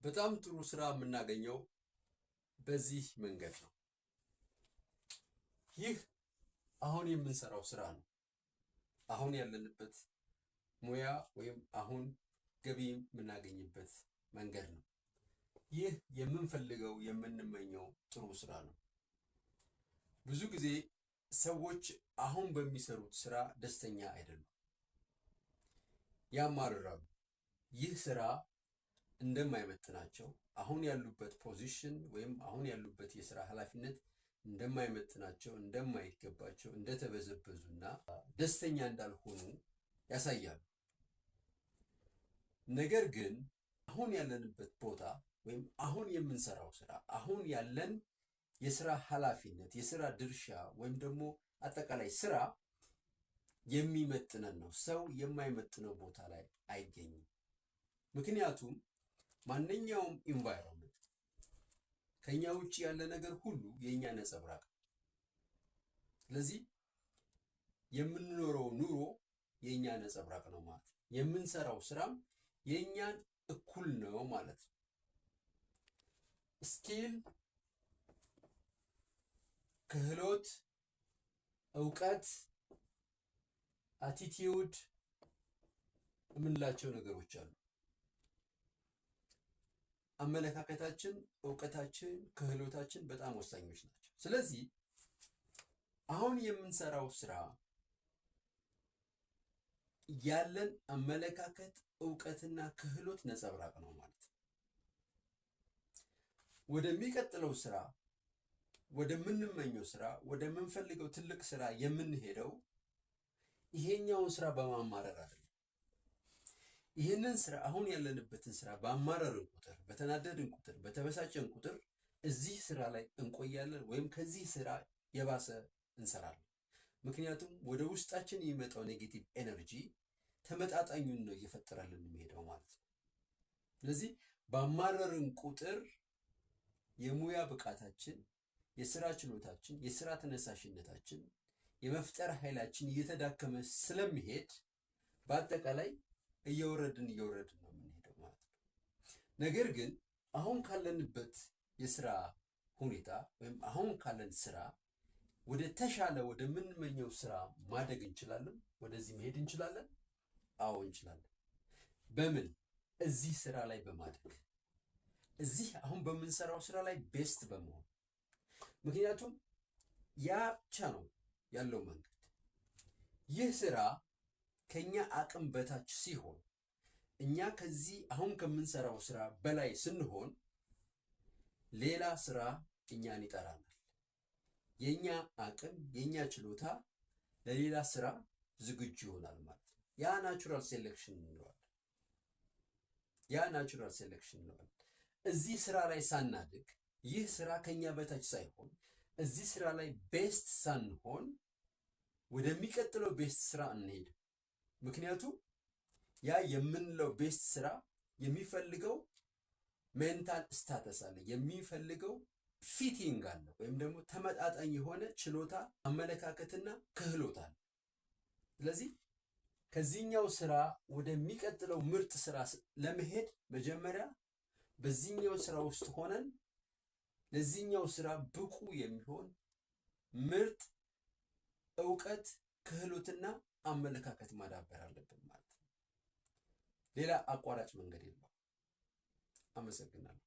በጣም ጥሩ ስራ የምናገኘው በዚህ መንገድ ነው። ይህ አሁን የምንሰራው ስራ ነው። አሁን ያለንበት ሙያ ወይም አሁን ገቢ የምናገኝበት መንገድ ነው። ይህ የምንፈልገው የምንመኘው ጥሩ ስራ ነው። ብዙ ጊዜ ሰዎች አሁን በሚሰሩት ስራ ደስተኛ አይደሉም፣ ያማርራሉ። ይህ ስራ እንደማይመጥናቸው፣ አሁን ያሉበት ፖዚሽን ወይም አሁን ያሉበት የስራ ኃላፊነት እንደማይመጥናቸው፣ እንደማይገባቸው፣ እንደተበዘበዙና ደስተኛ እንዳልሆኑ ያሳያሉ። ነገር ግን አሁን ያለንበት ቦታ ወይም አሁን የምንሰራው ስራ፣ አሁን ያለን የስራ ኃላፊነት፣ የስራ ድርሻ ወይም ደግሞ አጠቃላይ ስራ የሚመጥነን ነው። ሰው የማይመጥነው ቦታ ላይ አይገኝም። ምክንያቱም ማንኛውም ኢንቫይሮንመንት ከኛ ውጭ ያለ ነገር ሁሉ የኛ ነጸብራቅ። ስለዚህ የምንኖረው ኑሮ የኛ ነጸብራቅ ነው ማለት ነው። የምንሰራው ስራም የኛን እኩል ነው ማለት ነው። ስኪል፣ ክህሎት፣ እውቀት፣ አቲቲዩድ የምንላቸው ነገሮች አሉ። አመለካከታችን፣ እውቀታችን፣ ክህሎታችን በጣም ወሳኞች ናቸው። ስለዚህ አሁን የምንሰራው ስራ ያለን አመለካከት፣ እውቀትና ክህሎት ነጸብራቅ ነው ማለት ነው። ወደሚቀጥለው ስራ፣ ወደምንመኘው ስራ፣ ወደምንፈልገው ትልቅ ስራ የምንሄደው ይሄኛውን ስራ በማማረር አይደለም። ይህንን ስራ፣ አሁን ያለንበትን ስራ ባማረርን ቁጥር፣ በተናደድን ቁጥር፣ በተበሳጨን ቁጥር እዚህ ስራ ላይ እንቆያለን ወይም ከዚህ ስራ የባሰ እንሰራለን። ምክንያቱም ወደ ውስጣችን የሚመጣው ኔጌቲቭ ኤነርጂ ተመጣጣኙን ነው እየፈጠረልን የሚሄደው ማለት ነው። ስለዚህ ባማረርን ቁጥር የሙያ ብቃታችን፣ የስራ ችሎታችን፣ የስራ ተነሳሽነታችን፣ የመፍጠር ኃይላችን እየተዳከመ ስለሚሄድ በአጠቃላይ እየወረድን ነው የምንሄደው ማለት ነው። ነገር ግን አሁን ካለንበት የስራ ሁኔታ ወይም አሁን ካለን ስራ ወደ ተሻለ ወደምንመኘው ስራ ማደግ እንችላለን። ወደዚህ መሄድ እንችላለን። አዎ እንችላለን። በምን? እዚህ ስራ ላይ በማደግ፣ እዚህ አሁን በምንሰራው ስራ ላይ ቤስት በመሆን። ምክንያቱም ያ ብቻ ነው ያለው መንገድ። ይህ ስራ ከኛ አቅም በታች ሲሆን፣ እኛ ከዚህ አሁን ከምንሰራው ስራ በላይ ስንሆን ሌላ ስራ እኛን ይጠራናል። የኛ አቅም፣ የኛ ችሎታ ለሌላ ስራ ዝግጁ ይሆናል ማለት ነው። ያ ናቹራል ሴሌክሽን እንለዋለን። እዚህ ስራ ላይ ሳናድግ፣ ይህ ስራ ከኛ በታች ሳይሆን፣ እዚህ ስራ ላይ ቤስት ሳንሆን ወደሚቀጥለው ቤስት ስራ እንሄድ። ምክንያቱም ያ የምንለው ቤስት ስራ የሚፈልገው ሜንታል ስታተስ አለ፣ የሚፈልገው ፊቲንግ አለ፣ ወይም ደግሞ ተመጣጣኝ የሆነ ችሎታ፣ አመለካከትና ክህሎት አለ። ስለዚህ ከዚህኛው ስራ ወደሚቀጥለው ምርጥ ስራ ለመሄድ መጀመሪያ በዚህኛው ስራ ውስጥ ሆነን ለዚህኛው ስራ ብቁ የሚሆን ምርጥ እውቀት፣ ክህሎትና አመለካከት ማዳበር አለብን ማለት ነው። ሌላ አቋራጭ መንገድ የለውም። አመሰግናለሁ።